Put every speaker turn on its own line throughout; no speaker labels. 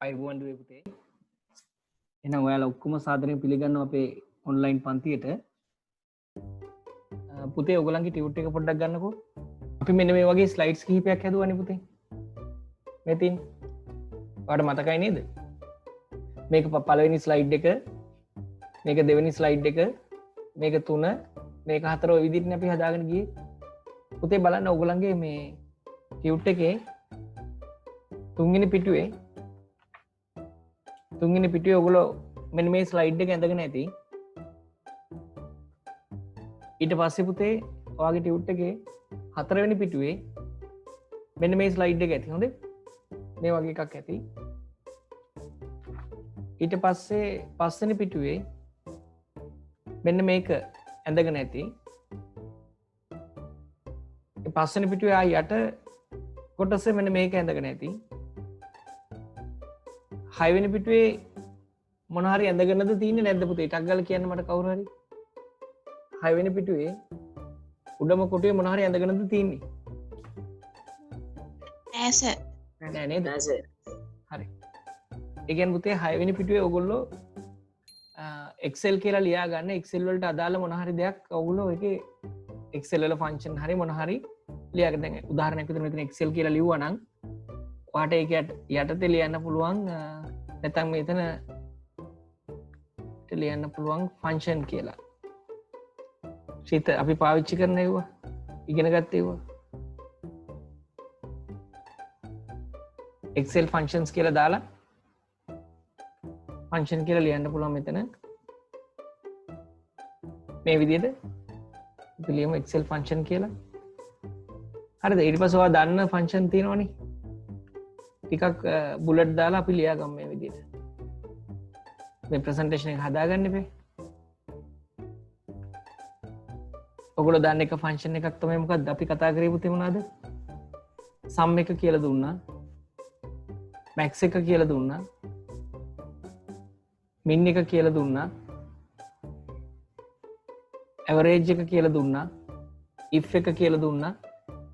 අයිබෝන් පුතේ. එහෙනම් ඔයාලා ඔක්කොම සාදරයෙන් පිළිගන්නවා අපේ ඔන්ලයින් පන්තියට. පුතේ ඔයගලන්ගේ ටියුට් එක පොඩ්ඩක් ගන්නකෝ. අපි මෙන්න මේ වගේ ස්ලයිඩ්ස් කිහිපයක් හැදුවානේ පුතේ. මේ තියෙන. ඔයාලට මතකයි නේද? මේක පළවෙනි ස්ලයිඩ් එක, මේක දෙවෙනි ස්ලයිඩ් එක, මේක 3, මේක 4 ඔය විදිහටනේ අපි හදාගෙන ගියේ. පුතේ බලන්න ඔයගලන්ගේ මේ ටියුට් එකේ තුන්වෙනි පිටුවේ ඔයගොල්ලෝ මෙන්න මේ ස්ලයිඩ් එක ඇඳගෙන ඇති. ඊට පස්සේ පුතේ ඔයාගේ ටියුට් එකේ හතරවෙනි පිටුවේ මෙන්න මේ ස්ලයිඩ් එක ඇති. හොඳේ? මේ වගේ එකක් ඇති. ඊට පස්සේ පස්වෙනි පිටුවේ මෙන්න මේක ඇඳගෙන ඇති. ඒ පස්වෙනි පිටුවේ ආ යට කොටසේ මෙන්න මේක ඇඳගෙන ඇති. 6 වෙනි පිටුවේ මොන හරි ඇඳගෙනද තියෙන්නේ නැද්ද පුතේ? ටක් ගාලා කියන්න මට කවුරු හරි. 6 වෙනි පිටුවේ උඩම කොටුවේ මොන හරි ඇඳගෙනද තියෙන්නේ?
නෑ සර්.
නෑ නේද? හරි. ඒ කියන්නේ පුතේ 6 වෙනි පිටුවේ ඔයගොල්ලෝ Excel කියලා ලියා ගන්න. Excel වලට අදාළ මොන හරි දෙයක් ඔයගොල්ලෝ ඒකේ Excel වල ෆන්ක්ෂන් හරි මොන හරි ලියාගෙන දැන් උදාහරණයක් විදිහට මෙතන Excel කියලා ලිව්වා නම් ඔයාට ඒක යටතේ ලියන්න පුළුවන් නැත්නම් මෙතන ලියන්න පුළුවන් ෆන්ක්ෂන් කියලා. ශීත අපි පාවිච්චි කරන ඒවා ඉගෙන ගත්ත ඒවා Excel functions කියලා දාලා ෆන්ක්ෂන් කියලා ලියන්න පුළුවන් මෙතන මේ විදිහට අපි ලියමු Excel function කියලා. හරිද? ඊට පස්සේ ඔයා දන්න ෆන්ක්ෂන් තියෙනවනේ. ටිකක් බුලට් දාලා අපි ලියාගමු මේ විදිහට. මේ ප්‍රසන්ටේෂන් එක හදාගන්න ඉපේ. ඔයගොල්ලෝ දන්න එක ෆන්ක්ෂන් එකක් තමයි මොකක්ද අපි කතා කරේ පුතේ මොනවාද? sum එක කියලා දුන්නා. max එක කියලා දුන්නා. min එක කියලා දුන්නා. average එක කියලා දුන්නා. if එක කියලා දුන්නා.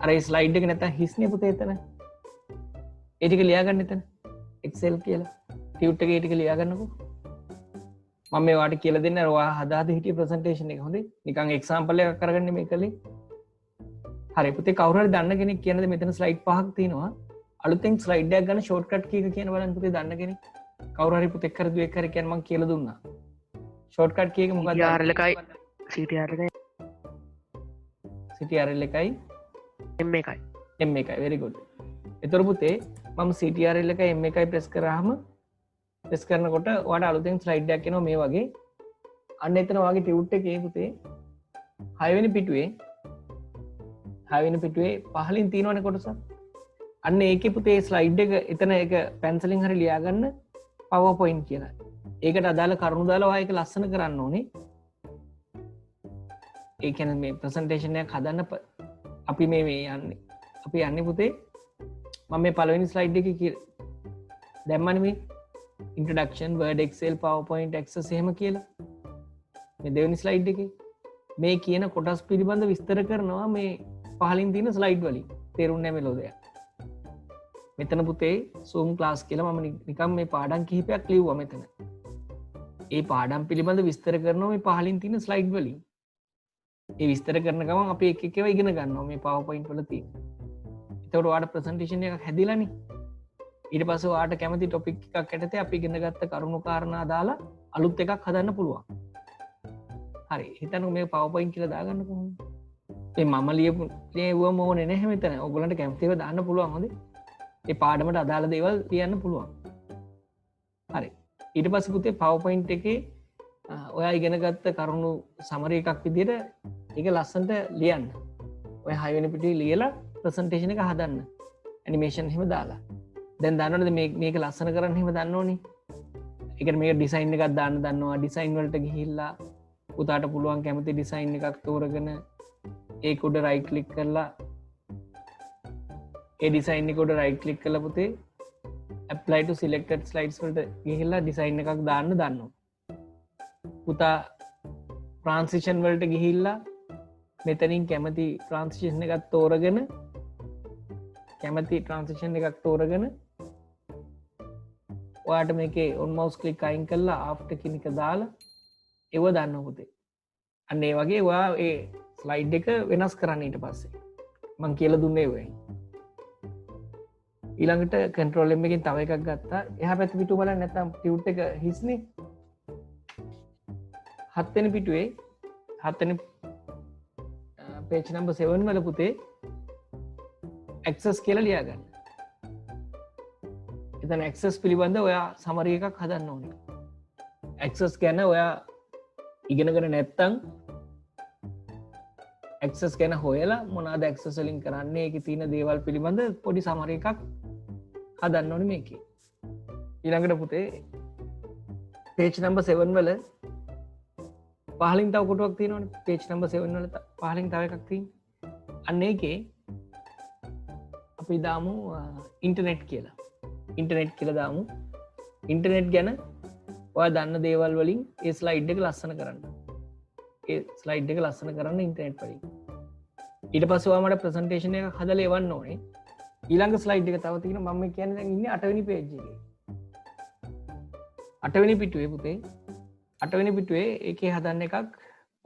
අර ඒ ස්ලයිඩ් එක නැත්තම් හිස්නේ පුතේ එතන. ඒ ටික ලියාගන්න එතන. Excel කියලා. ටියුට් එකේ ටික ලියාගන්නකෝ. මම මේ වාට කියලා දෙන්න ඔයා හදාද හිටිය ප්‍රසන්ටේෂන් එක. හොඳේ? නිකන් එක්සැම්පල් එකක් අරගන්න මේ කලේ. හරි පුතේ කවුරු හරි දන්න කෙනෙක් කියනද මෙතන ස්ලයිඩ් පහක් තියෙනවා. අලුතෙන් ස්ලයිඩ් එකක් ගන්න ෂෝට්කට් කී එක කියන බලන්න පුතේ දන්න කෙනෙක්. කවුරු හරි පුතේ කර දුවෙක් හරි කියන්න මම කියලා දුන්නා. ෂෝට්කට් කී එක මොකක්ද?
CTRL එකයි
CTRL එකයි
M එකයි.
M එකයි. very good. ඒතර පුතේ මම CTRL එකයි M එකයි ප්‍රෙස් කරාම ප්‍රෙස් කරනකොට ඔයාලට අලුතෙන් ස්ලයිඩ් එකක් එනවා මේ වගේ. අන්න එතන ඔයාගේ ටියුට් එකේ පුතේ 6 වෙනි පිටුවේ පහලින් තියෙනවනේ කොටස. අන්න ඒකේ පුතේ ස්ලයිඩ් එක එතන ඒක පැන්සලින් හරි ලියා ගන්න PowerPoint කියලා. ඒකට අදාළ කරුණු දාලා ඔයා ඒක ලස්සන කරන්න ඕනේ. ඒ කියන්නේ මේ ප්‍රසන්ටේෂන් එකක් හදන්න අපි මේ යන්නේ. අපි යන්නේ පුතේ මම මේ පළවෙනි ස්ලයිඩ් එකේ දැම්මනේ මේ introduction word excel powerpoint access එහෙම කියලා. මේ දෙවෙනි ස්ලයිඩ් එකේ මේ කියන කොටස් පිළිබඳ විස්තර කරනවා මේ පහලින් තියෙන ස්ලයිඩ් වලින්. තේරුන්නේ නැහැ මෙලෝ දෙයක්. මෙතන පුතේ zoom class කියලා මම නිකන් මේ පාඩම් කිහිපයක් ලිව්වා මෙතන. ඒ පාඩම් පිළිබඳ විස්තර කරනවා මේ පහලින් තියෙන ස්ලයිඩ් වලින්. ඒ විස්තර කරන ගමන් අපි එක එක ඒවා ඉගෙන ගන්නවා මේ PowerPoint වල තියෙන. එතකොට ඔයාලට ප්‍රසන්ටේෂන් එකක් හැදිලානේ. ඊට පස්සේ ඔයාලට කැමති ටොපික් එකක් යටතේ අපි ඉගෙන ගත්ත කරුණු කාරණා දාලා අලුත් එකක් හදන්න පුළුවන්. හරි. හිතන්නකෝ මේ PowerPoint කියලා දාගන්න කොහොමද? මේ මම ලියුවම ඕනේ නැහැ මෙතන. ඔයගොල්ලන්ට කැමති ඒවා දාන්න පුළුවන් හොඳේ. ඒ පාඩමට අදාළ දේවල් ලියන්න පුළුවන්. හරි. ඊට පස්සේ පුතේ PowerPoint එකේ ඔයා ඉගෙන ගත්ත කරුණු සමරි එකක් විදිහට ඒක ලස්සනට ලියන්න. ඔය 6 වෙනි පිටුවේ ලියලා ප්‍රසන්ටේෂන් එක හදන්න. ඇනිමේෂන් එහෙම දාලා. දැන් දන්නවද මේක ලස්සන කරන්න එහෙම දන්නෝනේ. ඒ කියන්නේ මේක ඩිසයින් එකක් දාන්න දන්නවා. ඩිසයින් වලට ගිහිල්ලා පුතාට පුළුවන් කැමති ඩිසයින් එකක් තෝරගෙන ඒක උඩ රයිට් ක්ලික් කරලා ඒ ඩිසයින් එක උඩ රයිට් ක්ලික් කරලා පුතේ apply to selected slides වලට ගිහිල්ලා ඩිසයින් එකක් දාන්න දන්නවා. පුතා ට්‍රාන්සිෂන් වලට ගිහිල්ලා මෙතනින් කැමති ට්‍රාන්සිෂන් එකක් තෝරගෙන ඔයාට මේකේ ඔන් මවුස් ක්ලික් අයින් කරලා ආෆ්ටර් කියන එක දාලා ඒව දාන්න පුතේ. අන්න ඒ වගේ ඔයා ඒ ස්ලයිඩ් එක වෙනස් කරන්න ඊට පස්සේ මං කියලා දුන්නේ වෙයි. ඊළඟට කන්ට්‍රෝල් M එකෙන් තව එකක් ගත්තා. එහා පැත්ත පිටුව බලන්න නැත්නම් ටියුට් එක හිස්නේ. 7 වෙනි පිටුවේ 7 වෙනි page number 7 වල පුතේ access කියලා ලියා ගන්න. එතන access පිළිබඳ ඔයා summary එකක් හදන්න ඕනේ. access ගැන ඔයා ඉගෙනගෙන නැත්තම් access ගැන හොයලා මොනවාද access වලින් කරන්නේ ඒකේ තියෙන දේවල් පිළිබඳ පොඩි summary එකක් හදන්න ඕනේ මේකේ. ඊළඟට පුතේ page number 7 වල පහලින් තව කොටුවක් තියෙනවනේ. page number 7 වල පහලින් තව එකක් තියෙනවා. අන්න ඒකේ අපි දාමු ඉන්ටර්නෙට් කියලා. ඉන්ටර්නෙට් කියලා දාමු. ඉන්ටර්නෙට් ගැන ඔයා දන්න දේවල් වලින් ඒ ස්ලයිඩ් එක ලස්සන කරන්න. ඒ ස්ලයිඩ් එක ලස්සන කරන්න ඉන්ටර්නෙට් වලින්. ඊට පස්සේ ඔයා මට ප්‍රසන්ටේෂන් එකක් හදලා එවන්න ඕනේ. ඊළඟ ස්ලයිඩ් එක තව තියෙනවා. මම කියන්නේ දැන් ඉන්නේ 8 වෙනි page එකේ. 8 වෙනි පිටුවේ පුතේ 8 වෙනි පිටුවේ ඒකේ හදන්න එකක්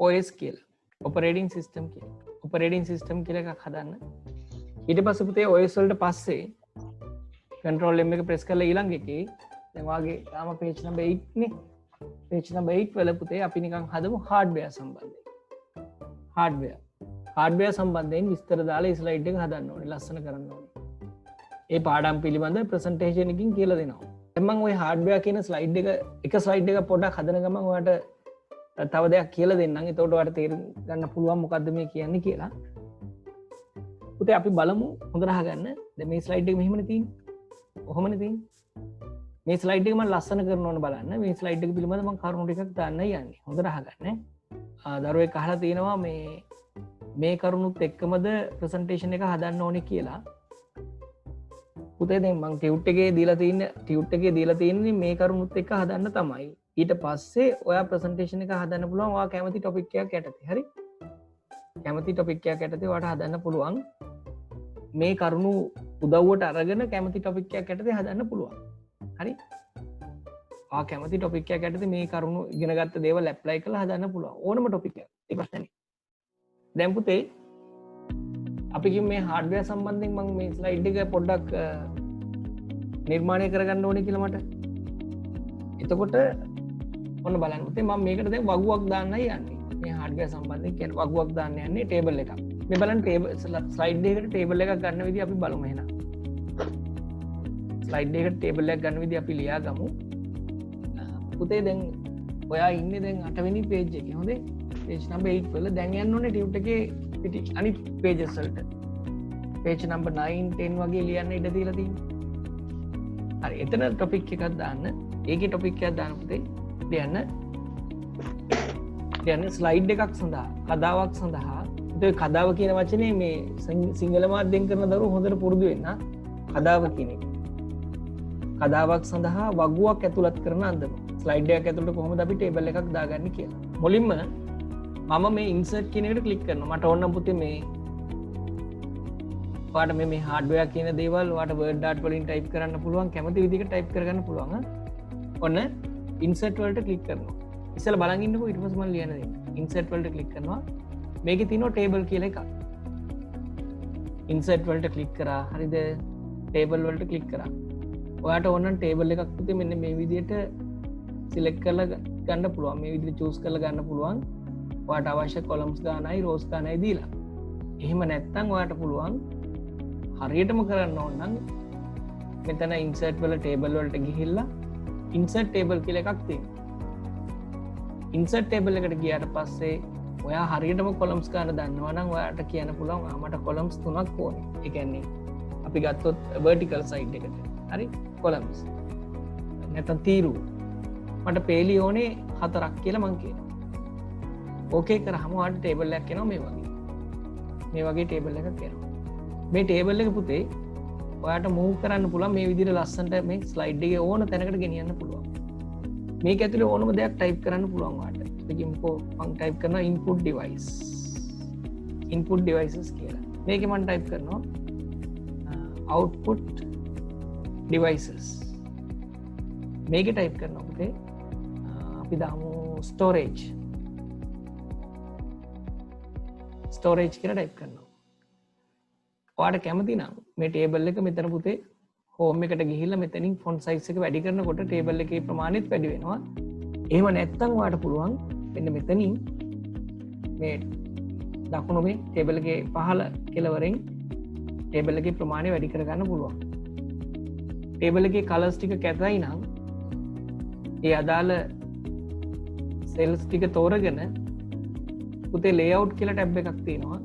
OS කියලා. ඔපරේටින් සිස්ටම් කියලා. ඔපරේටින් සිස්ටම් කියලා එකක් හදන්න. ඊට පස්සේ පුතේ OS වලට පස්සේ control M එක press කරලා ඊළඟ එකේ දැන් වාගේ තාම page number 8 නේ. page number 8 වල පුතේ අපි නිකන් හදමු hardware සම්බන්ධයෙන්. hardware සම්බන්ධයෙන් විස්තර දාලා slide එක හදන්න ඕනේ. ලස්සන කරන්න ඕනේ. ඒ පාඩම් පිළිබඳ presentation එකකින් කියලා දෙනවා. දැන් මම ওই hardware කියන slide එක slide එක පොඩ්ඩක් හදන ගමන් ඔයාලට තව දෙයක් කියලා දෙන්නම්. එතකොට ඔයාලට තේරුම් ගන්න පුළුවන් මොකද්ද මේ කියන්නේ කියලා. පුතේ අපි බලමු හොඳට අහගන්න. දැන් මේ ස්ලයිඩ් එක මෙහෙමනේ තියෙන්නේ. කොහොමනේ තියෙන්නේ? මේ ස්ලයිඩ් එක මම ලස්සන කරන්න ඕන බලන්න. මේ ස්ලයිඩ් එක පිළිබඳව මම කරුණු ටිකක් දාන්නයි යන්නේ. හොඳට අහගන්න. දරුවෙක් අහලා තියෙනවා මේ කරුණුත් එක්කමද ප්‍රසන්ටේෂන් එක හදන්න ඕනේ කියලා. පුතේ දැන් මම ටියුට් එකේ දීලා තියෙන්නේ මේ කරුණුත් එක්ක හදන්න තමයි. ඊට පස්සේ ඔයා ප්‍රසන්ටේෂන් එක හදන්න පුළුවන්. ඔයා කැමති ටොපික් එකක් යටතේ. හරි? කැමති ටොපික් එකක් යටතේ ඔයාට හදන්න පුළුවන්. මේ කරුණු උදව්වට අරගෙන කැමති ටොපික් එකක් යටතේ හදන්න පුළුවන්. හරි? ආ කැමති ටොපික් එකක් යටතේ මේ කරුණු ඉගෙන ගත්ත දේවල් ඇප්ලයි කරලා හදන්න පුළුවන්. ඕනම ටොපික් එකක්. ඒ ප්‍රශ්නේ නෑ. දැන් පුතේ අපි කිව්ව මේ හાર્ඩ්වෙයාර් සම්බන්ධයෙන් මම මේ ස්ලයිඩ් එක පොඩ්ඩක් නිර්මාණය කරගන්න ඕනේ කියලා මට. එතකොට ඔන්න බලන්න පුතේ මම මේකට දැන් වගුවක් දාන්නයි යන්නේ. මේ හાર્ඩ්වෙයාර් සම්බන්ධයෙන් කියන්නේ වගුවක් දාන්න යන්නේ ටේබල් එකක්. මේ බලන්න ටේබල් ස්ලයිඩ් එකකට ටේබල් එකක් ගන්න විදිහ අපි බලමු එහෙනම්. ස්ලයිඩ් එකකට ටේබල් එකක් ගන්න විදිහ අපි ලියා ගමු. පුතේ දැන් ඔයා ඉන්නේ දැන් 8 වෙනි page එකේ. හොඳේ? page number 8 වල දැන් යන්න ඕනේ ටියුට් එකේ අනිත් pages වලට. page number 9 10 වගේ ලියන්න ඉඩ දීලා තියෙනවා. හරි එතන ටොපික් එකක් දාන්න. ඒකේ ටොපික් එකක් දාන්න පුතේ. ලියන්න ස්ලයිඩ් එකක් සඳහා කතාවක් සඳහා. ඒ කතාව කියන වචනේ මේ සිංහල මාධ්‍යයෙන් කරන දරුවෝ හොඳට පුරුදු වෙන්න. කතාව කියන එක. කතාවක් සඳහා වගුවක් ඇතුළත් කරන අන්දම. ස්ලයිඩ් එකක් ඇතුළට කොහොමද අපි ටේබල් එකක් දාගන්නේ කියලා. මුලින්ම මම මේ ඉන්සර්ට් කියන එකට ක්ලික් කරනවා. මට ඕන නම් පුතේ මේ ඔයාට මේ හાર્ඩ්වෙයාර් කියන දේවල් ඔයාට වර්ඩ් ඩාට් වලින් ටයිප් කරන්න පුළුවන්. කැමති විදිහකට ටයිප් කරගන්න පුළුවන්. ඔන්න ඉන්සර්ට් වලට ක්ලික් කරනවා. ඉස්සෙල්ලා බලන් ඉන්නකෝ ඊට පස්සේ මම ලියන්න දෙන්න. ඉන්සර්ට් වලට ක්ලික් කරනවා. මේකේ තියෙනවා ටේබල් කියලා එකක්. ඉන්සර්ට් වලට ක්ලික් කරා. හරිද? ටේබල් වලට ක්ලික් කරා. ඔයාට ඕන නම් ටේබල් එකක් පුතේ මෙන්න මේ විදිහට සිලෙක්ට් කරලා ගන්න පුළුවන්. මේ විදිහට චූස් කරලා ගන්න පුළුවන්. ඔයාට අවශ්‍ය කොලම්ස් ගානයි රෝස් ගානයි දීලා. එහෙම නැත්නම් ඔයාට පුළුවන් හරියටම කරන්න ඕන නම් මෙතන ඉන්සර්ට් වල ටේබල් වලට ගිහිල්ලා ඉන්සර්ට් ටේබල් කියලා එකක් තියෙනවා. ඉන්සර්ට් ටේබල් එකට ගියාට පස්සේ ඔයා හරියටම කොලම්ස් ගන්න දන්නවා නම් ඔයාට කියන්න පුළුවන් මට කොලම්ස් 3ක් ඕනේ. ඒ කියන්නේ අපි ගත්තොත් vertical side එකට. හරි? කොලම්ස්. නැත්නම් තීරු. මට පේලි ඕනේ 4ක් කියලා මං කියනවා. ඕකේ කරාම ඔයාට ටේබල් එකක් එනවා මේ වගේ. මේ වගේ ටේබල් එකක් එනවා. මේ ටේබල් එක පුතේ ඔයාට මූව් කරන්න පුළුවන් මේ විදිහට ලස්සනට මේ ස්ලයිඩ් එකේ ඕන තැනකට ගෙනියන්න පුළුවන්. මේක ඇතුලේ ඕනම දෙයක් ටයිප් කරන්න පුළුවන් ඔයාට. ඒකෙන්කෝ මම ටයිප් කරනවා input device. input devices කියලා. මේකේ මම ටයිප් කරනවා output devices. මේක ටයිප් කරනවා පුතේ අපි දාමු ස්ටෝරේජ් කියලා ටයිප් කරනවා. ඔයාලට කැමති නම් මේ ටේබල් එක මෙතන පුතේ හෝම් එකට ගිහිල්ලා මෙතනින් ෆොන්ට් සයිස් එක වැඩි කරනකොට ටේබල් එකේ ප්‍රමාණයත් වැඩි වෙනවා. එහෙම නැත්නම් ඔයාලට පුළුවන් මෙන්න මෙතනින් මේ දකුණු මේ ටේබල් එකේ පහළ කෙළවරෙන් ටේබල් එකේ ප්‍රමාණය වැඩි කරගන්න පුළුවන්. ටේබල් එකේ කලර්ස් ටික කැතයි නම් ඒ අදාළ සෙල්ස් ටික තෝරගෙන පුතේ ලේඅවුට් කියලා ටැබ් එකක් තියෙනවා.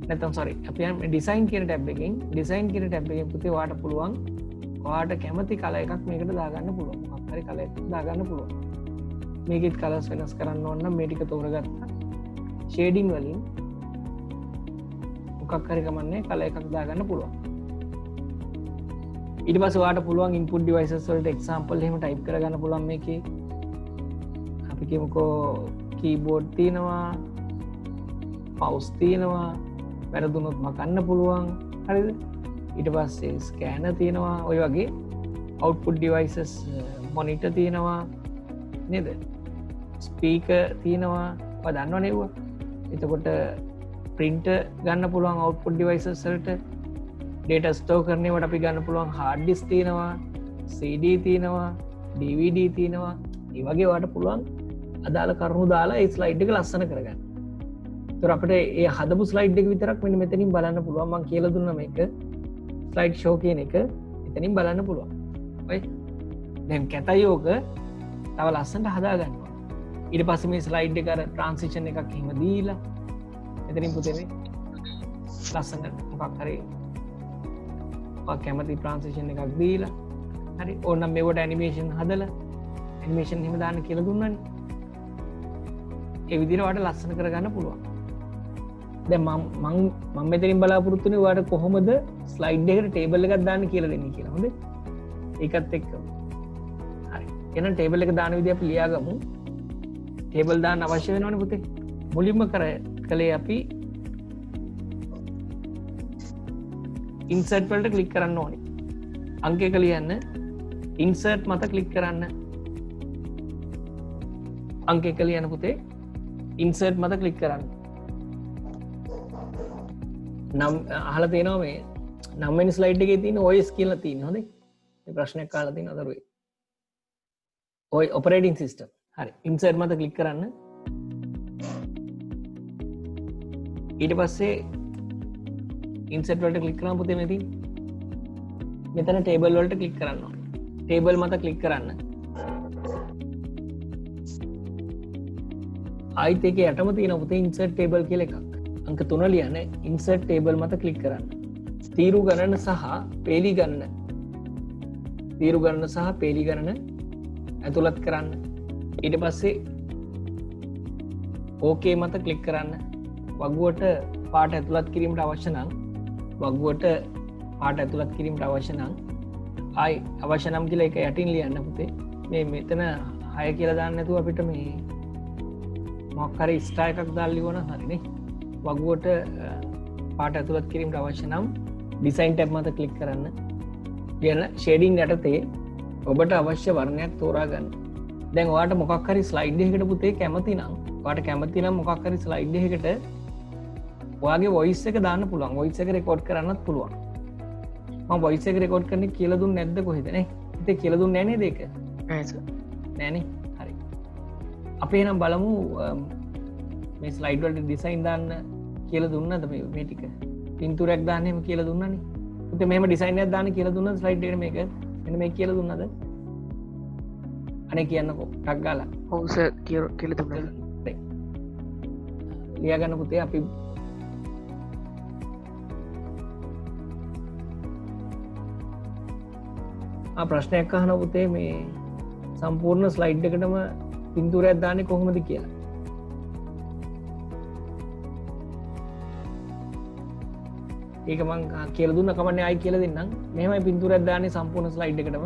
නැත්නම් sorry අපි යන්නේ ඩිසයින් කියන ටැබ් එකෙන් ඩිසයින් කියන ටැබ් එකෙන් පුතේ ඔයාලට පුළුවන් ඔයාලට කැමති කලර් එකක් මේකට දාගන්න පුළුවන්. මොකක් හරි කලර් එකක් දාගන්න පුළුවන්. මේකෙත් කලර්ස් වෙනස් කරන්න ඕන නම් මේ ටික තෝරගත්තා. ෂේඩින් වලින් මොකක් හරි කමන්නේ කලර් එකක් දාගන්න පුළුවන්. ඊට පස්සේ ඔයාලට පුළුවන් input devices වලට example එහෙම type කරගන්න පුළුවන් මේකේ. අපි කියමුකෝ keyboard තියෙනවා, mouse තියෙනවා, වැරදුනොත් මකන්න පුළුවන්. හරිද? ඊට පස්සේ scanner තියෙනවා, ඔය වගේ output devices monitor තියෙනවා නේද? speaker තියෙනවා. ඔය දන්නව නේද? එතකොට printer ගන්න පුළුවන් output devices වලට. data store කරනවට අපි ගන්න පුළුවන් hard disk තියෙනවා, CD තියෙනවා, DVD තියෙනවා. ඒ වගේ ඔයාලට පුළුවන් අදාළ කරුණු දාලා ඒ ස්ලයිඩ් එක ලස්සන කරගන්න. ඒතර අපිට ඒ හදපු ස්ලයිඩ් එක විතරක් මෙන්න මෙතනින් බලන්න පුළුවන්. මම කියලා දුන්නා මේක ස්ලයිඩ් ෂෝ කියන එක එතනින් බලන්න පුළුවන්. ඔය දැන් කැතයි ඕක තව ලස්සනට හදා ගන්නවා. ඊට පස්සේ මේ ස්ලයිඩ් එක අර ට්‍රාන්සිෂන් එකක් එහෙම දීලා එතනින් පුතේ මේ ලස්සන මොකක් හරි කැමති ට්‍රාන්සිෂන් එකක් දීලා හරි ඕනම් මේකට ඇනිමේෂන් හදලා ඇනිමේෂන් එහෙම දාන්න කියලා දුන්නානේ. ඒ විදිහට ඔයාලට ලස්සන කරගන්න පුළුවන්. දැන් මම මෙතනින් බලාපොරොත්තු වෙන්නේ ඔයාලට කොහොමද ස්ලයිඩ් එකට ටේබල් එකක් දාන්න කියලා දෙන්නේ කියලා. හොඳේ. ඒකත් එක්ක. හරි. එහෙනම් ටේබල් එක දාන විදිහ අපි ලියාගමු. ටේබල් දාන්න අවශ්‍ය වෙනවනේ පුතේ. මුලින්ම කළේ අපි ඉන්සර්ට් වලට ක්ලික් කරන්න ඕනේ. අංක එක ලියන්න ඉන්සර්ට් මත ක්ලික් කරන්න. අංක එක ලියන්න පුතේ ඉන්සර්ට් මත ක්ලික් කරන්න. නම් අහලා තියෙනවා මේ 9 වෙනි ස්ලයිඩ් එකේ තියෙන OS කියලා තියෙනවා. හොඳේ. මේ ප්‍රශ්නයක් අහලා තියෙනවා දරුවේ. ඔය ඔපරේටින් සිස්ටම්. හරි. ඉන්සර්ට් මත ක්ලික් කරන්න. ඊට පස්සේ ඉන්සර්ට් වලට ක්ලික් කරාම පුතේ මෙතන ටේබල් වලට ක්ලික් කරන්න ඕනේ. ටේබල් මත ක්ලික් කරන්න. ආයිත් ඒකේ යටම තියෙන පුතේ ඉන්සර්ට් ටේබල් කියලා එකක්. අංක 3 ලියන්න ඉන්සර්ට් ටේබල් මත ක්ලික් කරන්න. තීරු ගණන සහ පේලි ගණන. තීරු ගණන සහ පේලි ගණන ඇතුළත් කරන්න. ඊට පස්සේ ඕකේ මත ක්ලික් කරන්න. වගුවට පාට ඇතුළත් කිරීමට අවශ්‍ය නම් වගුවට පාට ඇතුළත් කිරීමට අවශ්‍ය නම් ආයි අවශ්‍ය නම් කියලා එක යටින් ලියන්න පුතේ. මේ මෙතන 6 කියලා දාන්න නැතුව අපිට මේ මොකක් හරි ස්ටාර් එකක් දාලා ලියවන හරිනේ. වගුවට පාට ඇතුළත් කිරීමට අවශ්‍ය නම් ඩිසයින් ටැබ් මත ක්ලික් කරන්න. ලියන ෂේඩින් යටතේ ඔබට අවශ්‍ය වර්ණයක් තෝරා ගන්න. දැන් ඔයාලට මොකක් හරි ස්ලයිඩ් එකකට පුතේ කැමති නම් ඔයාලට කැමති නම් මොකක් හරි ස්ලයිඩ් එකකට ඔයාගේ වොයිස් එක දාන්න පුළුවන්. වොයිස් එක රෙකෝඩ් කරන්නත් පුළුවන්. මම වොයිස් එක රෙකෝඩ් කරන්නේ කියලා දුන්නේ නැද්ද කොහෙද නේ? ඉතින් කියලා දුන්නේ නැහැ නේද ඒක?
නෑ සර්.
නෑනේ. හරි. අපි එහෙනම් බලමු මේ ස්ලයිඩ් වලට ඩිසයින් දාන්න කියලා දුන්නද මේ ටික? පින්තූරයක් දාන්න එහෙම කියලා දුන්නානේ. ඉතින් මෙහෙම ඩිසයින් එකක් දාන්න කියලා දුන්නද ස්ලයිඩ් එකට මේක? මෙන්න මේක කියලා දුන්නද? අනේ කියන්නකෝ. ටක් ගාලා.
ඔව් සර් කියලා දුන්නා.
ලියා ගන්න පුතේ අපි ප්‍රශ්නයක් අහන පුතේ මේ සම්පූර්ණ ස්ලයිඩ් එකටම පින්තූරයක් දාන්නේ කොහොමද කියලා. ඒක මං කියලා දුන්න කමන්නේ ආයි කියලා දෙන්නම්. මෙහෙමයි පින්තූරයක් දාන්නේ සම්පූර්ණ ස්ලයිඩ් එකටම.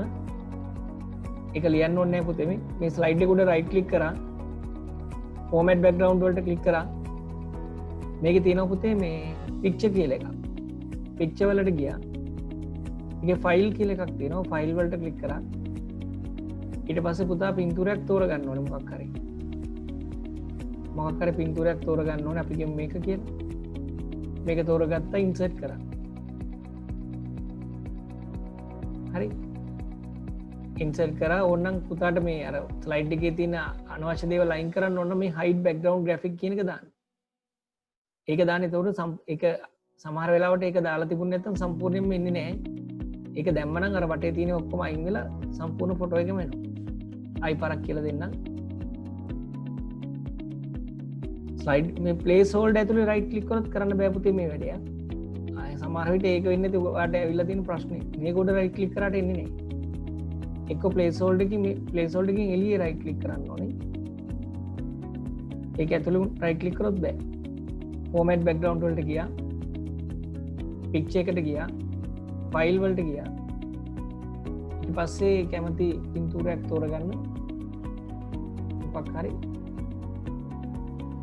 ඒක ලියන්න ඕනේ නැහැ පුතේ මේ ස්ලයිඩ් එක උඩ රයිට් ක්ලික් කරා. ෆෝමැට් බෑග්ග්‍රවුන්ඩ් වලට ක්ලික් කරා. මේකේ තියෙනවා පුතේ මේ පික්චර් කියලා එකක්. පික්චර් වලට ගියා. එක ෆයිල් කියල එකක් තියෙනවා ෆයිල් වලට කලික් කර ඊට පස්සේ පුතා පින්තුරයක් තෝරගන්න ඕන මොකක්කරේ මොකක්කර පින්තුරයක් තෝරගන්න ඕන අපි මේක කිය මේක තෝරගත්තා ඉන්සර්ට් කර හරි ඉන්සර්ට් කර ඕන්නන් පුතාට මේ අර ස්ලයිඩ් එකේ තියෙන අනවශ්‍ය දේවල් අයින් කරන්න ඕන මේ හයිඩ් බෑග්ග්‍රවුන්ඩ් ග්‍රැෆික් කියන එක දාන්න ඒක දාන්නේ එතකොට ඒක සමහර වෙලාවට ඒක දාලා තිබුණේ නැත්නම් සම්පූර්ණයෙන්ම එන්නේ නැහැ ඒක දැම්මනම් අර වටේ තියෙන ඔක්කොම අයින් වෙලා සම්පූර්ණ ෆොටෝ එකම එනවා ආයි පාරක් කියලා දෙන්නම් ස්ලයිඩ් මේ ප්ලේස් හෝල්ඩර් ඇතුලේ රයිට් ක්ලික් කරොත් කරන්න බෑ පුතේ මේ වැඩේ ආය සමහර විට ඒක වෙන්නේ නැති ඔයාලට ඇවිල්ලා තියෙන ප්‍රශ්නේ මේක උඩ රයිට් ක්ලික් කරාට එන්නේ නැහැ එක්ක ප්ලේස් හෝල්ඩර් එකකින් මේ ප්ලේස් හෝල්ඩර් එකකින් එළියේ රයිට් ක්ලික් කරන්න ඕනේ ඒක ඇතුලේ රයිට් ක්ලික් කරොත් බෑ ෆෝමැට් බෑග්ග්‍රවුන්ඩ් වලට ගියා පික්චර් එකට ගියා ෆයිල් වලට ගියා ඊට පස්සේ කැමති පින්තූරයක් තෝරගන්න මොකක් හරි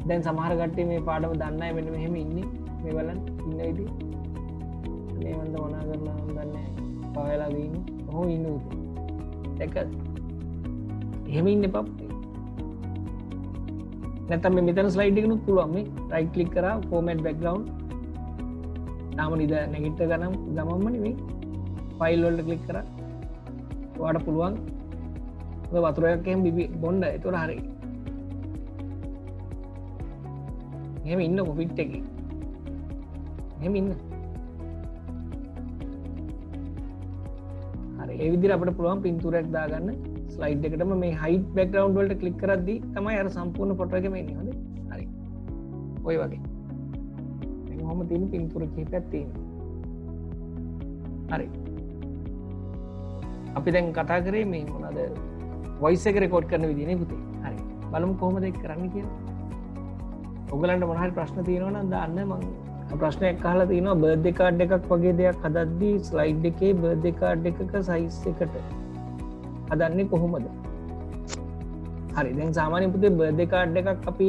දැන් සමහර කට්ටිය මේ පාඩම දන්නේ නැහැ මෙන්න මෙහෙම ඉන්නේ මේ බලන්න ඉන්න විදිහ මේ වන්ද මොනා කරලා දන්නේ නැහැ පායලා ගින්න ඔහොම ඉන්න උදේ දැක එහෙම ඉන්න එපා නැත්නම් මේ මෙතන ස්ලයිඩ් එකනුත් පුළුවන් මේ රයිට් ක්ලික් කරා ෆෝමැට් බෑග්ග්‍රවුන්ඩ් තාම නිද නැගිට ගමම්ම නෙමෙයි ෆයිල් වලට ක්ලික් කරා ඔයාලට පුළුවන් ඔය වතුරයක් එහෙම බොන්න ඒතොර හරි එහෙම ඉන්නකො ෆිට් එකේ එහෙම ඉන්න හරි ඒ විදිහට අපිට පුළුවන් පින්තූරයක් දාගන්න ස්ලයිඩ් එකටම මේ හයිඩ් බෑග්ග්‍රවුන්ඩ් වලට ක්ලික් කරද්දී තමයි අර සම්පූර්ණ ෆොටෝ එකම එන්නේ හොඳේ හරි ඔය වගේ මොහොම තියෙන පින්තූර කිහිපයක් තියෙනවා හරි අපි දැන් කතා කරේ මේ මොනවාද වොයිස් එක රෙකෝඩ් කරන විදිහ නේ පුතේ හරි බලමු කොහොමද ඒක කරන්නේ කියලා ඔයගලන්ට මොන හරි ප්‍රශ්න තියෙනවා නම් දාන්න මම ප්‍රශ්නයක් අහලා තියෙනවා බර්ත්ඩේ කාඩ් එකක් වගේ දෙයක් හදද්දී ස්ලයිඩ් එකේ බර්ත්ඩේ කාඩ් එකක සයිස් එකට හදන්නේ කොහොමද හරි දැන් සාමාන්‍යයෙන් පුතේ බර්ත්ඩේ කාඩ් එකක් අපි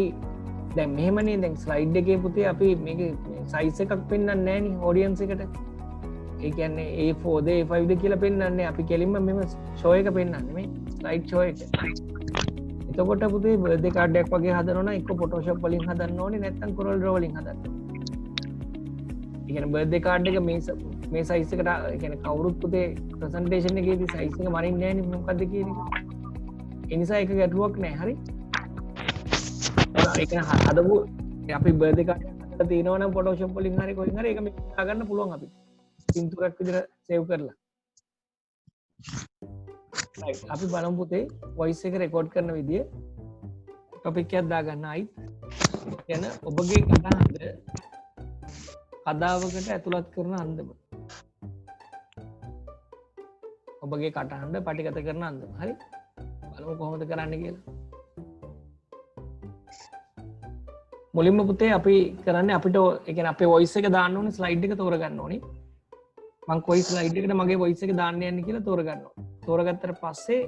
දැන් මෙහෙමනේ දැන් ස්ලයිඩ් එකේ පුතේ අපි මේක සයිස් එකක් පෙන්වන්නේ නැහැ නේ ඔඩියන්ස් එකට ඒ කියන්නේ A4ද A5ද කියලා පෙන්වන්නේ අපි කෙලින්ම මෙම ෂෝ එක පෙන්වන්නේ මේ ස්ලයිඩ් ෂෝ එක එතකොට පුතේ බර්ත්ඩේ කාඩ් එකක් වගේ හදනවා නම් එක්ක Photoshop වලින් හදන්න ඕනේ නැත්නම් Corel Draw වලින් හදන්න ඕනේ ඒ කියන්නේ බර්ත්ඩේ කාඩ් එක මේ සයිස් එකට ඒ කියන්නේ කවුරුත් පුතේ ප්‍රසන්ටේෂන් එකේදී සයිස් එක මරින්නේ නැහැ නේ මොකද්ද කියන්නේ ඒ නිසා ඒක ගැටලුවක් නැහැ හරි ඒක හදපු අපි බර්ත්ඩේ කාඩ් එකක් හදලා තියෙනවා නම් Photoshop වලින් හරි කොහෙන් හරි ඒක මේ දාගන්න පුළුවන් අපිට පින්තූරයක් විදිහට සේව් කරලා right අපි බලමු පුතේ වොයිස් එක රෙකෝඩ් කරන විදිය ටොපික් එකක් දාගන්න ආයි එන ඔබගේ කතාවද කතාවකට ඇතුළත් කරන අන්දම ඔබගේ කටහඬ පටිගත කරන අන්දම හරි බලමු කොහොමද කරන්න කියලා මුලින්ම පුතේ අපි කරන්නේ අපිට ඒ කියන්නේ අපේ වොයිස් එක දාන්න ඕනේ ස්ලයිඩ් එක තෝරගන්න ඕනේ මම කොයි ස්ලයිඩ් එකකට මගේ වොයිස් එක දාන්න යන්නේ කියලා තෝරගන්න ඕනේ තෝරගත්තට පස්සේ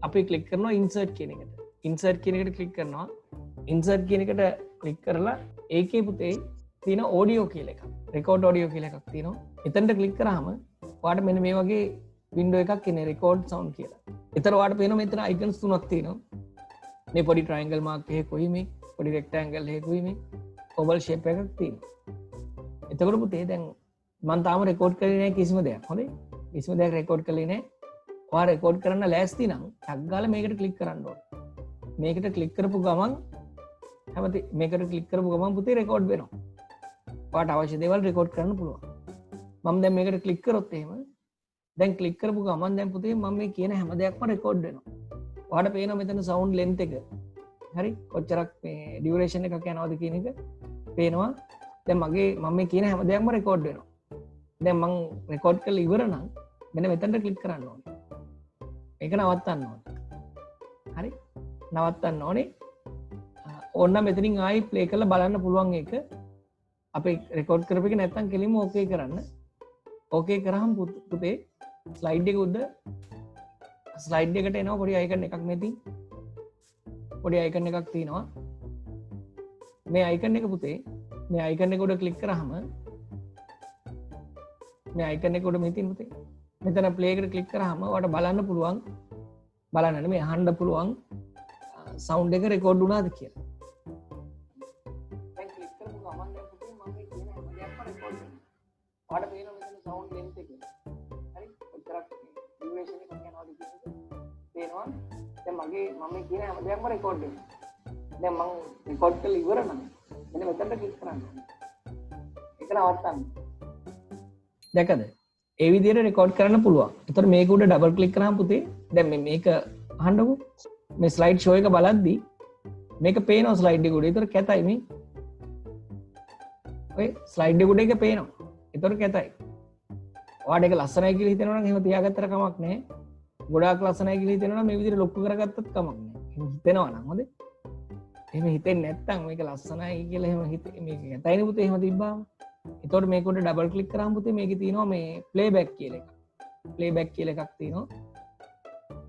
අපි ක්ලික් කරනවා ඉන්සර්ට් කියන එකට ඉන්සර්ට් කියන එකට ක්ලික් කරනවා ඉන්සර්ට් කියන එකට ක්ලික් කරලා ඒකේ පුතේ තියෙන ඔඩියෝ කියලා එකක් රෙකෝඩ් ඔඩියෝ කියලා එකක් තියෙනවා එතනට ක්ලික් කරාම ඔයාලට මෙන්න මේ වගේ වින්ඩෝ එකක් එන්නේ රෙකෝඩ් සවුන්ඩ් කියලා එතන ඔයාලට පේනවා මෙතන අයිකන්ස් තුනක් තියෙනවා මේ පොඩි ට්‍රයැන්ගල් මාක් එකකුයි මේ පොඩි රෙක්ටැන්ගල් එකකුයි මේ ඔවල් ෂේප් එකක් තියෙනවා එතකොට පුතේ දැන් මම තාම රෙකෝඩ් කරේ නැහැ කිසිම දෙයක් හොඳේ කිසිම දෙයක් රෙකෝඩ් කරේ නැහැ ඔයා රෙකෝඩ් කරන්න ලෑස්ති නම් ටක් ගාලා මේකට ක්ලික් කරන්න ඕනේ මේකට ක්ලික් කරපු ගමන් හැමති මේකට ක්ලික් කරපු ගමන් පුතේ රෙකෝඩ් වෙනවා ඔයාට අවශ්‍ය දේවල් රෙකෝඩ් කරන්න පුළුවන් මම දැන් මේකට ක්ලික් කරොත් එහෙම දැන් ක්ලික් කරපු ගමන් දැන් පුතේ මම මේ කියන හැම දෙයක්ම රෙකෝඩ් වෙනවා ඔයාට පේනවා මෙතන සවුන්ඩ් ලෙන්ත් එක හරි කොච්චරක් මේ ඩියුරේෂන් එකක් යනවද කියන එක පේනවා දැන් මම මේ කියන හැම දෙයක්ම රෙකෝඩ් වෙනවා දැන් මම රෙකෝඩ් කරලා ඉවර නම් මෙන්න මෙතනට ක්ලික් කරන්න ඕනේ ඒක නවත්තන්න ඕනේ හරි නවත්තන්න ඕනේ ඕන්න මෙතනින් ආයි ප්ලේ කරලා බලන්න පුළුවන් ඒක අපේ රෙකෝඩ් කරපු එක නැත්තම් කෙලින්ම ඕකේ කරන්න ඕකේ කරාම පුතේ ස්ලයිඩ් එක උඩ ස්ලයිඩ් එකට එනවා පොඩි අයිකන් එකක් මෙතින් පොඩි අයිකන් එකක් තියෙනවා මේ අයිකන් එක පුතේ මේ අයිකන් එක උඩ ක්ලික් කරාම මේ අයිකන් එක උඩ මෙතින් පුතේ මෙතන ප්ලේ එකට ක්ලික් කරාම ඔයාලට බලන්න පුළුවන් බලන්න නෙමෙයි අහන්න පුළුවන් සවුන්ඩ් එක රෙකෝඩ් වුණාද කියලා. දැන් ක්ලික් කරපු ගමන් දැන් පුතේ මම මේ කියන හැම දෙයක්ම රෙකෝඩ් වෙනවා. ඔයාලට පේනවා මෙතන සවුන්ඩ් ලෙන්ත් එක. හරි? ඔච්චරක් ඩියුරේෂන් එක යනවාද කියන්නේ. පේනවා. දැන් මම මේ කියන හැම දෙයක්ම රෙකෝඩ් වෙනවා. දැන් මම රෙකෝඩ් කරලා ඉවර නම් මෙන්න මෙතනට ක්ලික් කරන්න. ඒක නවත්තන්න. දැකද? ඒ විදිහට රෙකෝඩ් කරන්න පුළුවන්. ඒතර මේක උඩ ඩබල් ක්ලික් කරාම පුතේ දැන් මේක අහන්නකෝ. මේ ස්ලයිඩ් ෂෝ එක බලද්දි මේක පේනවා ස්ලයිඩ් එක උඩ. ඒතර කැතයි මේ. ඔය ස්ලයිඩ් එක උඩ එක පේනවා. ඒතර කැතයි. ඔයාලට ඒක ලස්සනයි කියලා හිතෙනවා නම් එහෙම තියාගත්තට කමක් නැහැ. ගොඩාක් ලස්සනයි කියලා හිතෙනවා නම් මේ විදිහට ලොක්කු කරගත්තත් කමක් නැහැ. එහෙම හිතෙනවා නම් හොඳේ. එහෙම හිතෙන්නේ නැත්තම් මේක ලස්සනයි කියලා එහෙම මේක කැතයිනේ පුතේ එහෙම තිබ්බාම. එතකොට මේක උඩ ඩබල් ක්ලික් කරාම පුතේ මේකේ තියෙනවා මේ ප්ලේබැක් කියලා එකක්. ප්ලේබැක් කියලා එකක් තියෙනවා.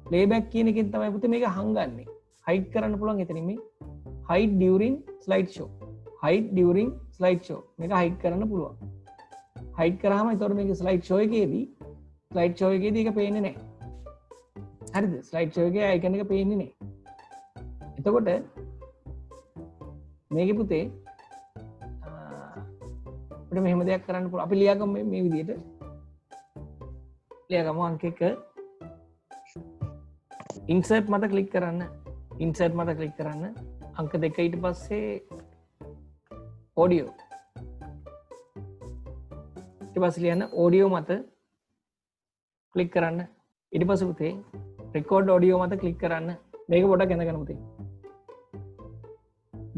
ප්ලේබැක් කියන එකෙන් තමයි පුතේ මේක හංගන්නේ. හයිඩ් කරන්න පුළුවන් එතනින් මේ hide during slide show. hide during slide show. මේක හයිඩ් කරන්න පුළුවන්. හයිඩ් කරාම එතකොට මේක ස්ලයිඩ් ෂෝ එකේදී ඒක පේන්නේ නැහැ. හරිද? ස්ලයිඩ් ෂෝ එකේ අයිකන් එක පේන්නේ නැහැ. එතකොට මේකේ පුතේ අපිට මෙහෙම දෙයක් කරන්න පුළුවන්. අපි ලියාගමු මේ විදිහට. ලියාගමු අංක 1 insert මත ක්ලික් කරන්න. insert මත ක්ලික් කරන්න. අංක 2 ඊට පස්සේ audio. ඊට පස්සේ ලියන්න audio මත ක්ලික් කරන්න. ඊට පස්සේ පුතේ record audio මත ක්ලික් කරන්න. මේක පොඩක් ඇඳගන්න පුතේ.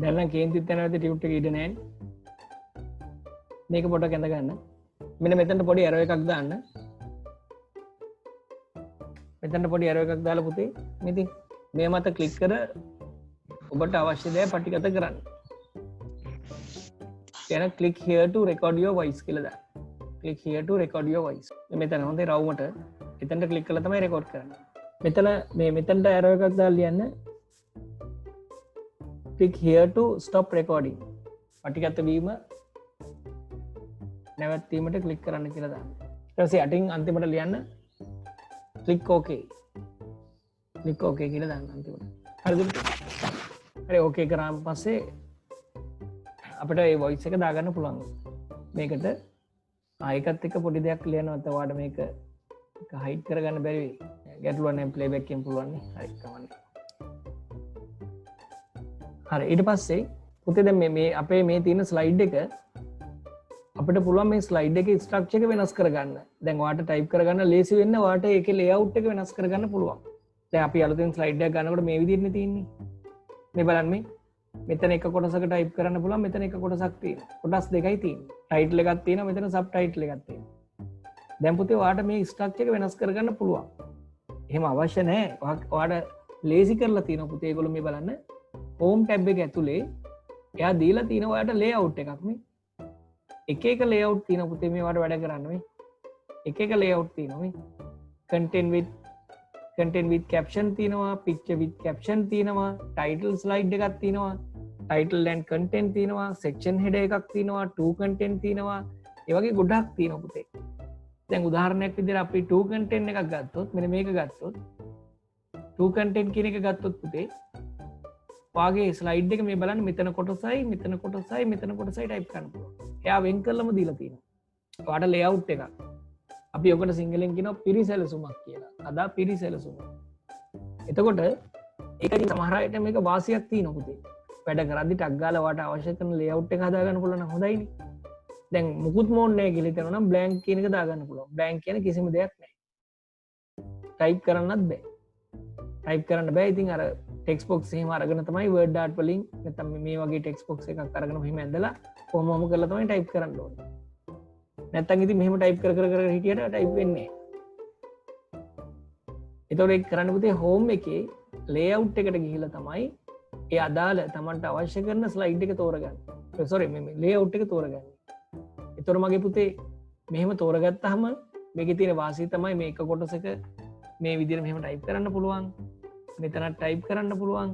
දැන් නම් කේන්තිත් යනවා ටියුට් එක ඉඩ නැහැ. මේක පොඩක් ඇඳ ගන්න. මෙන්න මෙතනට පොඩි ඇරෝ එකක් දාන්න. මෙතනට පොඩි ඇරෝ එකක් දාලා පුතේ ඉතින් මේ මත ක්ලික් කර ඔබට අවශ්‍ය දේ පටිගත කරන්න. එන click here to record your voice කියලා දාන්න. click here to record your voice. මෙතන හොඳේ රවුමට එතනට ක්ලික් කරලා තමයි රෙකෝඩ් කරන්නේ. මෙතනට ඇරෝ එකක් දාලා ලියන්න click here to stop recording. පටිගත වීම නැවැත්වීමට ක්ලික් කරන්න කියලා දාන්න. ඊට පස්සේ අටින් අන්තිමට ලියන්න click OK. click OK කියලා දාන්න අන්තිමට. හරිද? හරි OK කරාම පස්සේ අපිට මේ voice එක දාගන්න පුළුවන්. මේකට ආයකත් එක්ක පොඩි දෙයක් ලියනවත් ඔයාලට මේක හයිඩ් කරගන්න බැරි වෙයි. ගැටලුවක් නැහැ ප්ලේබැක් එකෙන් පුළුවන් නේ. හරි කමන්නේ. හරි ඊට පස්සේ පුතේ දැන් මේ අපේ මේ තියෙන ස්ලයිඩ් එක අපිට පුළුවන් මේ ස්ලයිඩ් එකේ ස්ට්‍රක්චර් එක වෙනස් කරගන්න. දැන් ඔයාලට ටයිප් කරගන්න ලේසි වෙන්න ඔයාලට ඒකේ ලේඅවුට් එක වෙනස් කරගන්න පුළුවන්. දැන් අපි අලුතෙන් ස්ලයිඩ් එකක් ගන්නකොට මේ විදිහටනේ තියෙන්නේ. මේ බලන්න මෙතන එක කොටසක ටයිප් කරන්න පුළුවන්. මෙතන එක කොටසක් තියෙනවා. කොටස් දෙකයි තියෙන්නේ. ටයිටල් එකක් තියෙනවා. මෙතන සබ් ටයිටල් එකක් තියෙනවා. දැන් පුතේ ඔයාලට මේ ස්ට්‍රක්චර් එක වෙනස් කරගන්න පුළුවන්. එහෙම අවශ්‍ය නැහැ. ඔයාලට ලේසි කරලා තියෙනවා පුතේ. ඒගොල්ලෝ මේ බලන්න home tab එක ඇතුලේ එයා දීලා තියෙන ඔයාලට layout එකක් මේ. එක layout තියෙනවා පුතේ මේ ඔයාලට වැඩ කරන්න මේ. එක layout තියෙනවා මේ. content with caption තියෙනවා, picture with caption තියෙනවා, title slide එකක් තියෙනවා, title and content තියෙනවා, section header එකක් තියෙනවා, to content තියෙනවා. ඒ වගේ ගොඩක් තියෙනවා පුතේ. දැන් උදාහරණයක් විදිහට අපි to content එකක් ගත්තොත් මෙන්න මේක ගත්තොත් to content කියන එක ගත්තොත් පුතේ වාගේ ස්ලයිඩ් එක මේ බලන්න මෙතන කොටසයි ටයිප් කරන්න පුළුවන්. එයා වෙන් කරලම දීලා තියෙනවා. ඔයාලට ලේඅවුට් එකක්. අපි ඔකට සිංහලෙන් කියනවා පිරිසැලසුමක් කියලා. අදා පිරිසැලසුම. එතකොට ඒකකින් සමහර අයට මේක වාසියක් තියෙනවා පුතේ. වැඩ කරද්දි ටක් ගාලා ඔයාලට අවශ්‍ය කරන ලේඅවුට් එක හදා ගන්න පුළුවන් නම් හොඳයිනේ. දැන් මුකුත් මෝඩ් නැහැ කියලා හිතනවා නම් බ්ලැන්ක් කියන එක දාගන්න පුළුවන්. බ්ලැන්ක් කියන්නේ කිසිම දෙයක් නැහැ. ටයිප් කරන්නත් බෑ. ටයිප් කරන්න බෑ. ඉතින් අර ටෙක්ස්ට් බොක්ස් එහෙම අරගෙන තමයි වර්ඩ් ආට් වලින් නැත්නම් මේ වගේ ටෙක්ස්ට් බොක්ස් එකක් අරගෙන මෙහෙම ඇඳලා කොහොමම කරලා තමයි ටයිප් කරන්න ඕනේ. නැත්නම් ඉතින් මෙහෙම ටයිප් කර හිටියට ටයිප් වෙන්නේ නැහැ. ඒතකොට ඒක කරන්න පුතේ හෝම් එකේ ලේඅවුට් එකට ගිහිල්ලා තමයි ඒ අදාළ Tamanට අවශ්‍ය කරන ස්ලයිඩ් එක තෝරගන්න. සෝරි මේ ලේඅවුට් එක තෝරගන්න. ඒතකොට මගේ පුතේ මෙහෙම තෝරගත්තාම මේකේ තියෙන වාසිය තමයි මේක කොටසක මේ විදිහට මෙහෙම ටයිප් කරන්න පුළුවන්. මෙතනත් ටයිප් කරන්න පුළුවන්.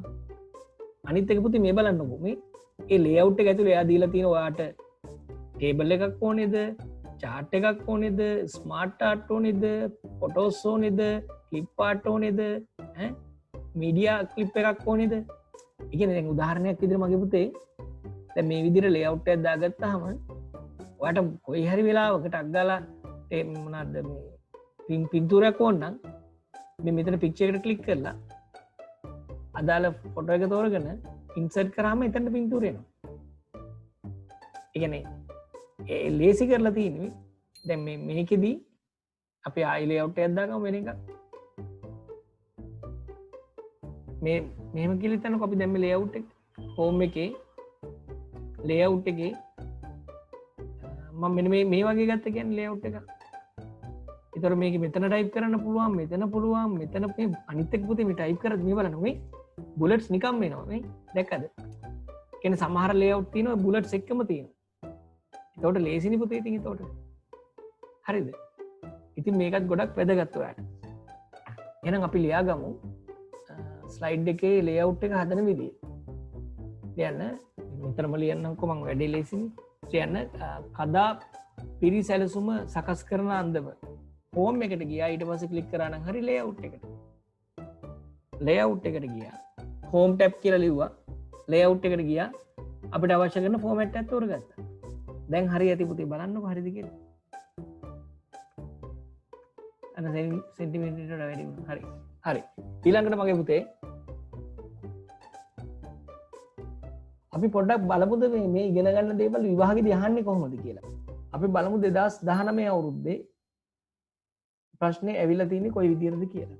අනිත් එක පුතේ මේ බලන්නකෝ මේ ඒ ලේඅවුට් එක ඇතුලේ එයා දීලා තියෙන ඔයාට ටේබල් එකක් ඕනේද චාට් එකක් ඕනේද ස්මාර්ට් ආර්ට් ඕනේද ෆොටෝස් ඕනේද ක්ලිප් ආර්ට් ඕනේද මීඩියා ක්ලිප් එකක් ඕනේද ඉගෙන උදාහරණයක් විදිහට මගේ පුතේ දැන් මේ විදිහට ලේඅවුට් එකක් දාගත්තාම ඔයාලට කොයි හරි වෙලාවකට අග්ගාලා ඒ මොනවාද මේ පින්තූරයක් ඕන නම් මේ මෙතන පික්චර් එකට ක්ලික් කරලා අදාළ ෆොටෝ එක තෝරගෙන ඉන්සර්ට් කරාම එතනට පින්තූරය එනවා. ඒ කියන්නේ ඒ ලේසි කරලා තියෙන්නේ දැන් මේකෙදී අපි ආයි ලේඅවුට් එකක් දාගමු වෙන එකක් මේ මෙහෙම කියලා හිතන්නකො අපි දැන් මේ ලේඅවුට් එක හෝම් එකේ ලේඅවුට් එකේ මම මෙන්න මේ වගේ ගත්ත කියන්නේ ලේඅවුට් එක. ඒතර මේක මෙතන ටයිප් කරන්න පුළුවන් මෙතන මේ අනිත් එක පුතේ මේ ටයිප් කරද්දි මේ බලන්න මේ බුලට්ස් නිකම් වෙනවා මේ දැක්කද? කියන්නේ සමහර ලේඅවුට් තියෙනවා බුලට්ස් එක්කම තියෙනවා. ඒකට ලේසිනි පුතේ ඉතින් ඒකට. හරිද? ඉතින් මේකත් ගොඩක් වැදගත් ඔයාලට. එහෙනම් අපි ලියාගමු ස්ලයිඩ් එකේ ලේඅවුට් එක හදන විදිය. ලියන්න මෙතනම ලියන්නම්කෝ මම වැඩි ලේසිනි. ලියන්න කදා පිරිසැලසුම සකස් කරන අන්දම හෝම් එකට ගියා ඊට පස්සේ ක්ලික් කරා නම් හරි ලේඅවුට් එකට. ලේඅවුට් එකට ගියා. හෝම් ටැබ් කියලා ලිව්වා. ලේඅවුට් එකට ගියා. අපිට අවශ්‍ය කරන ෆෝමැට් එකක් තෝරගත්තා. දැන් හරි ඇති පුතේ බලන්නකො හරිද කියලා. අන්න සෙන්ටිමීටර් වැඩි වුණා. හරි. හරි. ඊළඟට මගේ පුතේ අපි පොඩ්ඩක් බලමුද මේ ඉගෙන ගන්න දේවල් විභාගෙදී අහන්නේ කොහොමද කියලා. අපි බලමු 2019 අවුරුද්දේ ප්‍රශ්නේ ඇවිල්ලා තියෙන්නේ කොයි විදිහටද කියලා.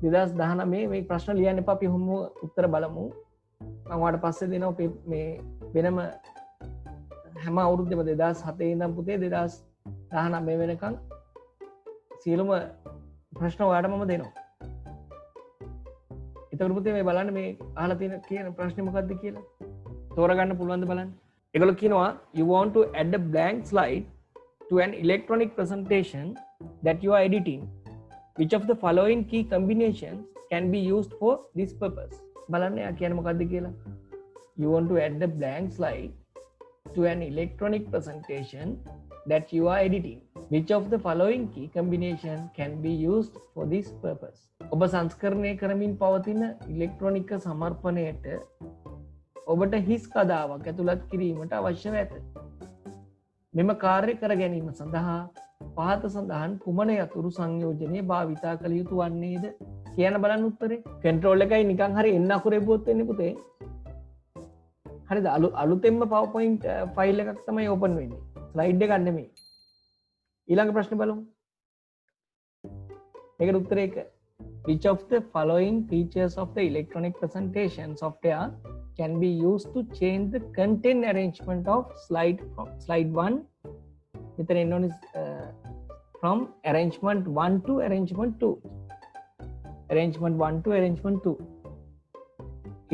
2019 මේ ප්‍රශ්න ලියන්න එපා අපි හොම උත්තර බලමු. මම ඔයාලට පස්සේ දෙනවා මේ වෙනම හැම අවුරුද්දෙම 2007 ඉඳන් පුතේ 2019 වෙනකන් සියලුම ප්‍රශ්න ඔයාලට මම දෙනවා. එතකොට පුතේ මේ බලන්න මේ අහලා තියෙන කියන ප්‍රශ්නේ මොකක්ද කියලා තෝරගන්න පුළුවන්ද බලන්න. ඒගොල්ලෝ කියනවා you want to add a blank slide to an electronic presentation that you are editing. Which of the following key combinations can be used for this purpose? බලන්න යා කියන්නේ මොකක්ද කියලා. You want to add a blank slide to an electronic presentation that you are editing. Which of the following key combination can be used for this purpose? ඔබ සංස්කරණය කරමින් පවතින ඉලෙක්ට්‍රොනික සමර්පණයට ඔබට හිස් කදාවක් ඇතුළත් කිරීමට අවශ්‍ය ඇත. මෙම කාර්ය කර ගැනීම සඳහා පහත සඳහන් කුමන යතුරු සංයෝජනය භාවිතා කළ යුතු වන්නේද කියන බලන්න උත්තරේ. කන්ට්‍රෝල් එකයි නිකන් හරි එන්න අකුරේ පුවත් වෙන්නේ පුතේ. හරිද? අලුතෙන්ම PowerPoint ෆයිල් එකක් තමයි ඕපන් වෙන්නේ. ස්ලයිඩ් එකක් නෙමෙයි. ඊළඟ ප්‍රශ්නේ බලමු. මේකට උත්තරේ 1. Which of the following features of the electronic presentation software can be used to change the content arrangement of slide 1 මෙතන එන්න ඕනේ from arrangement 1 to arrangement 2. arrangement 1 to arrangement 2.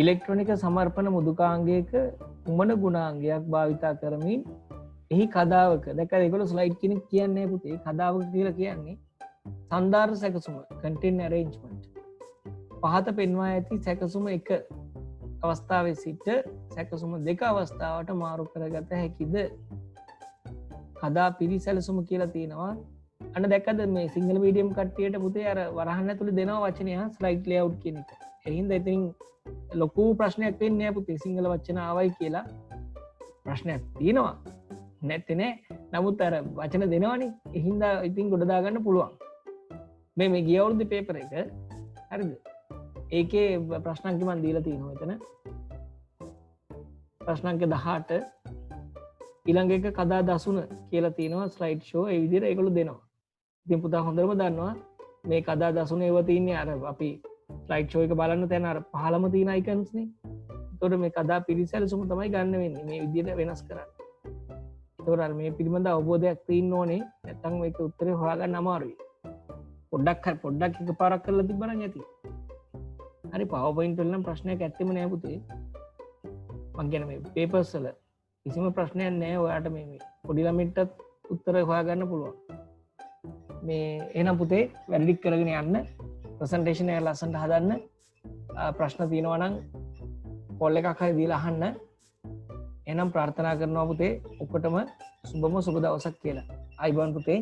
ඉලෙක්ට්‍රොනික සමර්පණ මුදුකාංගයක කුමන ගුණාංගයක් භාවිතා කරමින් එහි කදාවක දැක්කද ඒගොල්ලෝ ස්ලයිඩ් කෙනෙක් කියන්නේ පුතේ කදාවක කියලා කියන්නේ සන්දාර්ථ සැකසුම content arrangement. පහත පෙන්වා ඇති සැකසුම එක අවස්ථාවේ සිට සැකසුම දෙක අවස්ථාවට මාරු කරගත හැකිද? කදා පිරිසැලසුම කියලා තියෙනවා. අන්න දැක්කද මේ සිංහල මීඩියම් කට්ටියට පුතේ අර වරහන් ඇතුලේ දෙනවා වචනය ස්ලයිඩ් ලේඅවුට් කියන එක. ඒ හින්දා ඉතින් ලොකු ප්‍රශ්නයක් වෙන්නේ නැහැ පුතේ සිංහල වචන ආවයි කියලා. ප්‍රශ්නයක් තියෙනවා. නැත්තේ නෑ. නමුත් අර වචන දෙනවනේ. ඒ හින්දා ඉතින් ගොඩ දාගන්න පුළුවන්. මේ ගිය අවුරුද්දේ පේපර් එක හරිද? ඒකේ ප්‍රශ්න අංක මම දීලා තියෙනවා එතන. ප්‍රශ්න අංක 18 ඊළඟ එක කදා දසුන කියලා තියෙනවා ස්ලයිඩ් ෂෝ ඒ විදිහට ඒගොල්ලෝ දෙනවා. ඉතින් පුතා හොඳටම දන්නවා මේ කදා දසුන ඒව තියෙන්නේ අර අපි ස්ලයිඩ් ෂෝ එක බලන්න තැන අර පහළම තියෙන අයිකන්ස් නේ. ඒතකොට මේ කදා පිරිසැලසුම තමයි ගන්න වෙන්නේ මේ විදිහට වෙනස් කරන්න. ඒතකොට මේ පිළිබඳ අවබෝධයක් තියෙන්න ඕනේ නැත්නම් මේක උත්තරේ හොයාගන්න අමාරුයි. පොඩ්ඩක් එකපාරක් කරලා තිබ්බනම් ඇති. හරි PowerPoint වල නම් ප්‍රශ්නයක් ඇත්තෙම නෑ පුතේ. මං කියන්නේ මේ papers වල කිසිම ප්‍රශ්නයක් නෑ. ඔයාලට මේ පොඩි ළමයින්ටත් උත්තර හොයාගන්න පුළුවන්. මේ එහෙනම් පුතේ වැඩ ටික කරගෙන යන්න. presentation එක ලස්සනට හදන්න. ප්‍රශ්න තියෙනවා නම් call එකක් හරි දීලා අහන්න. එනම් ප්‍රාර්ථනා කරනවා පුතේ ඔක්කොටම සුබම සුබ දවසක් කියලා. අයිබෝන් පුතේ.